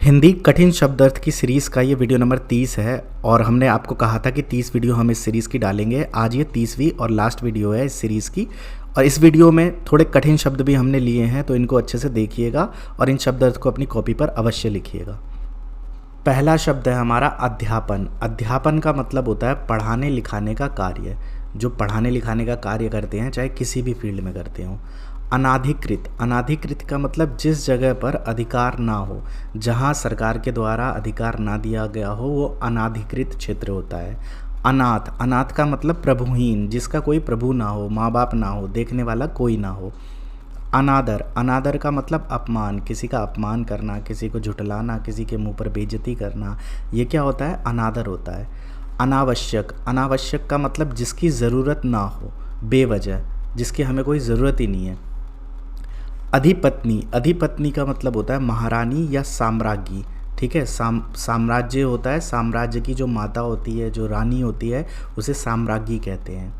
हिंदी कठिन शब्दार्थ की सीरीज़ का ये वीडियो नंबर 30 है और हमने आपको कहा था कि 30 वीडियो हम इस सीरीज़ की डालेंगे। आज ये 30वीं और लास्ट वीडियो है इस सीरीज़ की और इस वीडियो में थोड़े कठिन शब्द भी हमने लिए हैं, तो इनको अच्छे से देखिएगा और इन शब्दार्थ को अपनी कॉपी पर अवश्य लिखिएगा। पहला शब्द है हमारा अध्यापन। अध्यापन का मतलब होता है पढ़ाने लिखाने का कार्य। जो पढ़ाने लिखाने का कार्य करते हैं, चाहे किसी भी फील्ड में करते हों। अनाधिकृत। अनाधिकृत का मतलब जिस जगह पर अधिकार ना हो, जहाँ सरकार के द्वारा अधिकार ना दिया गया हो, वो अनाधिकृत क्षेत्र होता है। अनाथ। अनाथ का मतलब प्रभुहीन, जिसका कोई प्रभु ना हो, माँ बाप ना हो, देखने वाला कोई ना हो। अनादर। अनादर का मतलब अपमान, किसी का अपमान करना, किसी को झुठलाना, किसी के मुंह पर बेइज्जती करना, ये क्या होता है? अनादर होता है। अनावश्यक। अनावश्यक का मतलब जिसकी ज़रूरत ना हो, बेवजह, जिसकी हमें कोई ज़रूरत ही नहीं है। अधिपत्नी। अधिपत्नी का मतलब होता है महारानी या साम्राज्ञी। ठीक है, साम्राज्य होता है, साम्राज्य की जो माता होती है, जो रानी होती है, उसे साम्राज्ञी कहते हैं।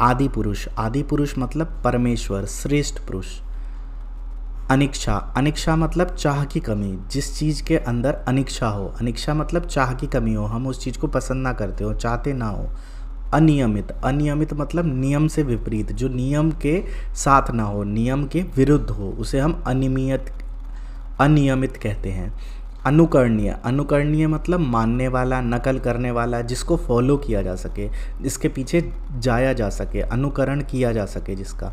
आदि पुरुष। आदि पुरुष मतलब परमेश्वर, श्रेष्ठ पुरुष। अनिच्छा। अनिच्छा मतलब चाह की कमी, जिस चीज़ के अंदर अनिच्छा हो। अनिच्छा मतलब चाह की कमी हो, हम उस चीज़ को पसंद ना करते हो, चाहते ना हो। अनियमित। अनियमित मतलब नियम से विपरीत, जो नियम के साथ ना हो, नियम के विरुद्ध हो, उसे हम अनियमित कहते हैं। अनुकरणीय। अनुकरणीय मतलब मानने वाला, नकल करने वाला, जिसको फॉलो किया जा सके, जिसके पीछे जाया जा सके, अनुकरण किया जा सके जिसका।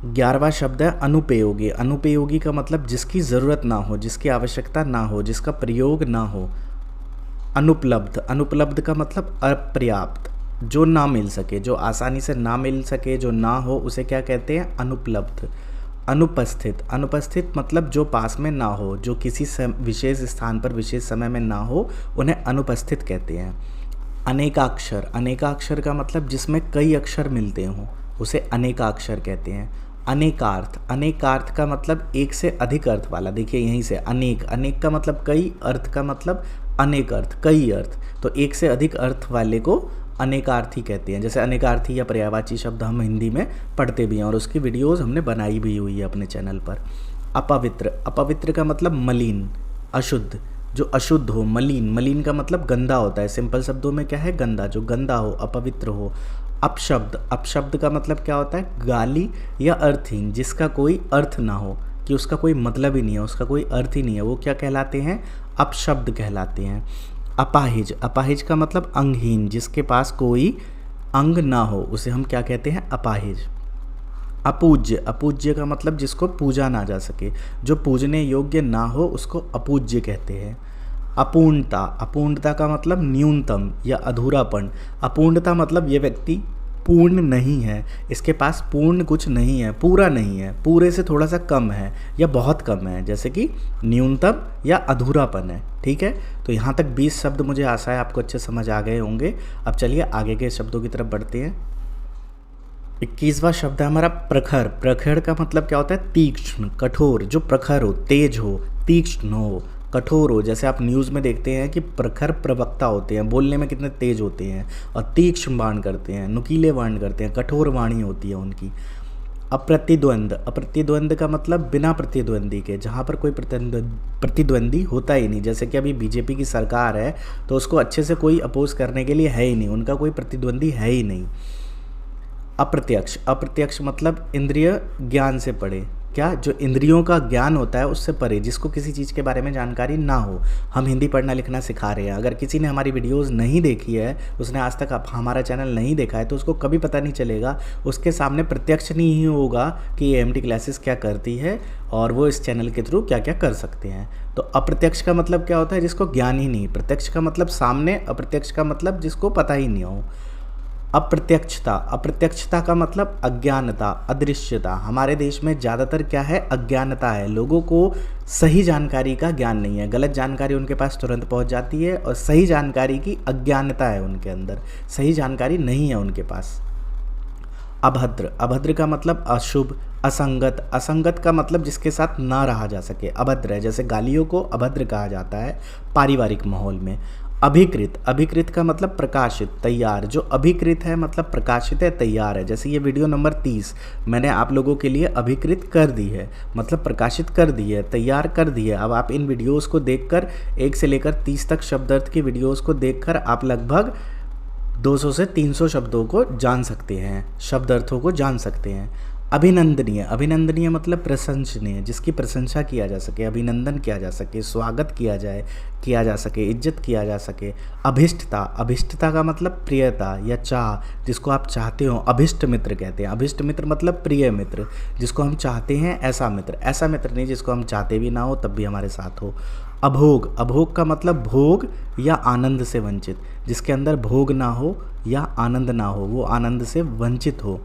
11वां शब्द है अनुपयोगी। अनुपयोगी का मतलब जिसकी ज़रूरत ना हो, जिसकी आवश्यकता ना हो, जिसका प्रयोग ना हो। अनुपलब्ध। अनुपलब्ध का मतलब अपर्याप्त, जो ना मिल सके, जो आसानी से ना मिल सके, जो ना हो, उसे क्या कहते हैं? अनुपलब्ध। अनुपस्थित। अनुपस्थित मतलब जो पास में ना हो, जो किसी विशेष स्थान पर विशेष समय में ना हो, उन्हें अनुपस्थित कहते हैं। अनेकाक्षर। अनेकाक्षर का मतलब जिसमें कई अक्षर मिलते हों, उसे अनेकाक्षर कहते हैं। अनेकार्थ। अनेकार्थ का मतलब एक से अधिक अर्थ वाला। देखिए यहीं से अनेक, अनेक का मतलब कई, अर्थ का मतलब अनेक अर्थ, कई अर्थ, तो एक से अधिक अर्थ वाले को अनेकार्थी कहते हैं। जैसे अनेकार्थी या पर्यायवाची शब्द हम हिंदी में पढ़ते भी हैं और उसकी वीडियोस हमने बनाई भी हुई है अपने चैनल पर। अपवित्र। अपवित्र का मतलब मलिन, अशुद्ध, जो अशुद्ध हो, मलिन। मलिन का मतलब गंदा होता है, सिंपल शब्दों में क्या है? गंदा, जो गंदा हो, अपवित्र हो। अपशब्द। अपशब्द का मतलब क्या होता है? गाली या अर्थहीन, जिसका कोई अर्थ ना हो, कि उसका कोई मतलब ही नहीं है, उसका कोई अर्थ ही नहीं है, वो क्या कहलाते हैं? अपशब्द कहलाते हैं। अपाहिज। अपाहिज का मतलब अंगहीन, जिसके पास कोई अंग ना हो, उसे हम क्या कहते हैं? अपाहिज। अपूज्य। अपूज्य का मतलब जिसको पूजा ना जा सके, जो पूजने योग्य ना हो, उसको अपूज्य कहते हैं। अपूर्णता। अपूर्णता का मतलब न्यूनतम या अधूरापन। अपूर्णता मतलब ये व्यक्ति पूर्ण नहीं है, इसके पास पूर्ण कुछ नहीं है, पूरा नहीं है, पूरे से थोड़ा सा कम है या बहुत कम है, जैसे कि न्यूनतम या अधूरापन है। ठीक है, तो यहाँ तक 20 शब्द मुझे आशा है आपको अच्छे समझ आ गए होंगे। अब चलिए आगे के शब्दों की तरफ बढ़ते हैं। 21वां शब्द है हमारा प्रखर। प्रखर का मतलब क्या होता है? तीक्ष्ण, कठोर, जो प्रखर हो, तेज हो, तीक्ष्ण हो, कठोर हो। जैसे आप न्यूज़ में देखते हैं कि प्रखर प्रवक्ता होते हैं, बोलने में कितने तेज होते हैं और तीक्ष्ण वाण करते हैं, नुकीले वाण करते हैं, कठोर वाणी होती है उनकी। अप्रतिद्वंद। अप्रतिद्वंद का मतलब बिना प्रतिद्वंदी के, जहाँ पर कोई प्रतिद्वंदी होता ही नहीं। जैसे कि अभी बीजेपी की सरकार है तो उसको अच्छे से कोई अपोज करने के लिए है ही नहीं, उनका कोई प्रतिद्वंदी है ही नहीं। अप्रत्यक्ष। अप्रत्यक्ष मतलब इंद्रिय ज्ञान से परे, क्या? जो इंद्रियों का ज्ञान होता है उससे परे, जिसको किसी चीज़ के बारे में जानकारी ना हो। हम हिंदी पढ़ना लिखना सिखा रहे हैं, अगर किसी ने हमारी वीडियोस नहीं देखी है, उसने आज तक हमारा चैनल नहीं देखा है, तो उसको कभी पता नहीं चलेगा, उसके सामने प्रत्यक्ष नहीं होगा कि AMT क्लासेस क्या करती है और वो इस चैनल के थ्रू क्या क्या कर सकते हैं। तो अप्रत्यक्ष का मतलब क्या होता है? जिसको ज्ञान ही नहीं। प्रत्यक्ष का मतलब सामने, अप्रत्यक्ष का मतलब जिसको पता ही नहीं हो। अप्रत्यक्षता। अप्रत्यक्षता का मतलब अज्ञानता, अदृश्यता। हमारे देश में ज़्यादातर क्या है? अज्ञानता है, लोगों को सही जानकारी का ज्ञान नहीं है, गलत जानकारी उनके पास तुरंत पहुंच जाती है और सही जानकारी की अज्ञानता है उनके अंदर, सही जानकारी नहीं है उनके पास। अभद्र। अभद्र का मतलब अशुभ, असंगत। असंगत का मतलब जिसके साथ ना रहा जा सके, अभद्र है। जैसे गालियों को अभद्र कहा जाता है पारिवारिक माहौल में। अभिकृत, अभिकृत का मतलब प्रकाशित, तैयार। जो अभिकृत है मतलब प्रकाशित है, तैयार है। जैसे ये वीडियो नंबर 30 मैंने आप लोगों के लिए अभिकृत कर दी है, मतलब प्रकाशित कर दी है, तैयार कर दी है। अब आप इन वीडियोस को देखकर 1 से लेकर 30 तक शब्दार्थ की वीडियोस को देखकर आप लगभग 200 से 300 शब्दों को जान सकते हैं, शब्दार्थों को जान सकते हैं। अभिनंदनीय, अभिनंदनीय मतलब प्रशंसनीय, जिसकी प्रशंसा किया जा सके, अभिनंदन किया जा सके, स्वागत किया जा सके, इज्जत किया जा सके। अभिष्टता, अभिष्टता का मतलब प्रियता या चाह, जिसको आप चाहते हो, अभिष्ट मित्र कहते हैं। अभिष्ट मित्र मतलब प्रिय मित्र, जिसको हम चाहते हैं, ऐसा मित्र। ऐसा मित्र नहीं जिसको हम चाहते भी ना हो तब भी हमारे साथ हो। अभोग, अभोग का मतलब भोग या आनंद से वंचित, जिसके अंदर भोग ना हो या आनंद ना हो, वो आनंद से वंचित हो।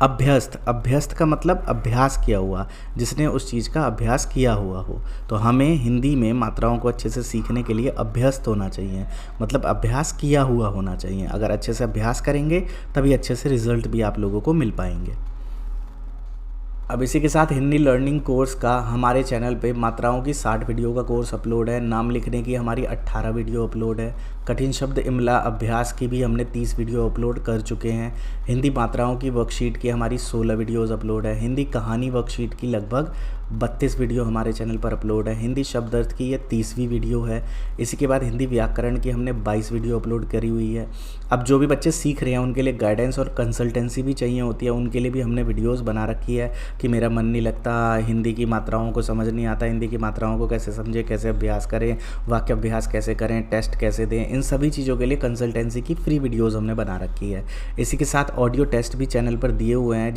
अभ्यस्त, अभ्यस्त का मतलब अभ्यास किया हुआ, जिसने उस चीज़ का अभ्यास किया हुआ हो। तो हमें हिंदी में मात्राओं को अच्छे से सीखने के लिए अभ्यस्त होना चाहिए, मतलब अभ्यास किया हुआ होना चाहिए। अगर अच्छे से अभ्यास करेंगे तभी अच्छे से रिजल्ट भी आप लोगों को मिल पाएंगे। अब इसी के साथ हिंदी लर्निंग कोर्स का हमारे चैनल पे मात्राओं की 60 वीडियो का कोर्स अपलोड है। नाम लिखने की हमारी 18 वीडियो अपलोड है। कठिन शब्द इमला अभ्यास की भी हमने 30 वीडियो अपलोड कर चुके हैं। हिंदी मात्राओं की वर्कशीट की हमारी 16 वीडियोज़ अपलोड है। हिंदी कहानी वर्कशीट की लगभग 32 वीडियो हमारे चैनल पर अपलोड है। हिंदी शब्दार्थ की ये 30वीं वीडियो है। इसी के बाद हिंदी व्याकरण की हमने 22 वीडियो अपलोड करी हुई है। अब जो भी बच्चे सीख रहे हैं उनके लिए गाइडेंस और कंसल्टेंसी भी चाहिए होती है, उनके लिए भी हमने वीडियोस बना रखी है कि मेरा मन नहीं लगता, हिंदी की मात्राओं को समझ नहीं आता, हिंदी की मात्राओं को कैसे समझें, कैसे अभ्यास करें, वाक्य अभ्यास कैसे करें, टेस्ट कैसे दें, इन सभी चीज़ों के लिए कंसल्टेंसी की फ्री वीडियोज़ हमने बना रखी है। इसी के साथ ऑडियो टेस्ट भी चैनल पर दिए हुए हैं,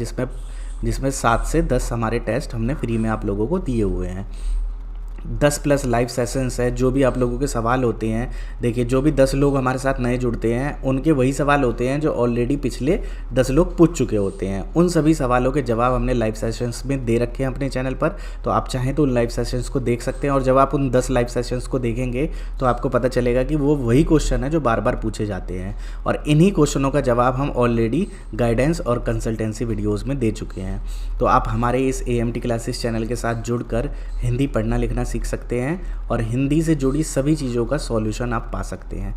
जिसमें 7 से 10 हमारे टेस्ट हमने फ्री में आप लोगों को दिए हुए हैं। 10+ लाइव सेशंस है। जो भी आप लोगों के सवाल होते हैं, देखिए जो भी 10 लोग हमारे साथ नए जुड़ते हैं उनके वही सवाल होते हैं जो ऑलरेडी पिछले 10 लोग पूछ चुके होते हैं। उन सभी सवालों के जवाब हमने लाइव सेशंस में दे रखे हैं अपने चैनल पर, तो आप चाहें तो उन लाइव सेशंस को देख सकते हैं। और जब आप उन 10 लाइव सेशंस को देखेंगे तो आपको पता चलेगा कि वो वही क्वेश्चन है जो बार बार पूछे जाते हैं, और इन्हीं क्वेश्चनों का जवाब हम ऑलरेडी गाइडेंस और कंसल्टेंसी वीडियोज़ में दे चुके हैं। तो आप हमारे इस AMT क्लासेस चैनल के साथ जुड़कर हिंदी पढ़ना लिखना सीख सकते हैं और हिंदी से जुड़ी सभी चीज़ों का सॉल्यूशन आप पा सकते हैं।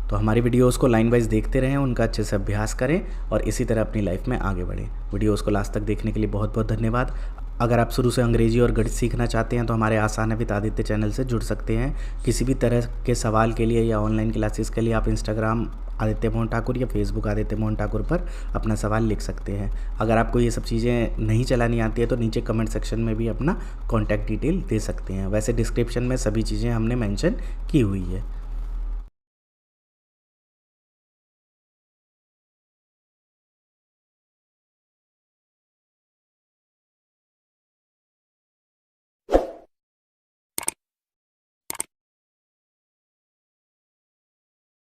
तो हमारी वीडियोस को लाइन वाइज देखते रहें, उनका अच्छे से अभ्यास करें और इसी तरह अपनी लाइफ में आगे बढ़ें। वीडियोस को लास्ट तक देखने के लिए बहुत बहुत धन्यवाद। अगर आप शुरू से अंग्रेजी और गणित सीखना चाहते हैं तो हमारे आसान है विद आदित्य चैनल से जुड़ सकते हैं। किसी भी तरह के सवाल के लिए या ऑनलाइन क्लासेस के लिए आप इंस्टाग्राम आदित्य मोहन ठाकुर या फेसबुक आदित्य मोहन ठाकुर पर अपना सवाल लिख सकते हैं। अगर आपको ये सब चीज़ें नहीं चलानी आती है तो नीचे कमेंट सेक्शन में भी अपना कॉन्टैक्ट डिटेल दे सकते हैं। वैसे डिस्क्रिप्शन में सभी चीज़ें हमने मेंशन की हुई है।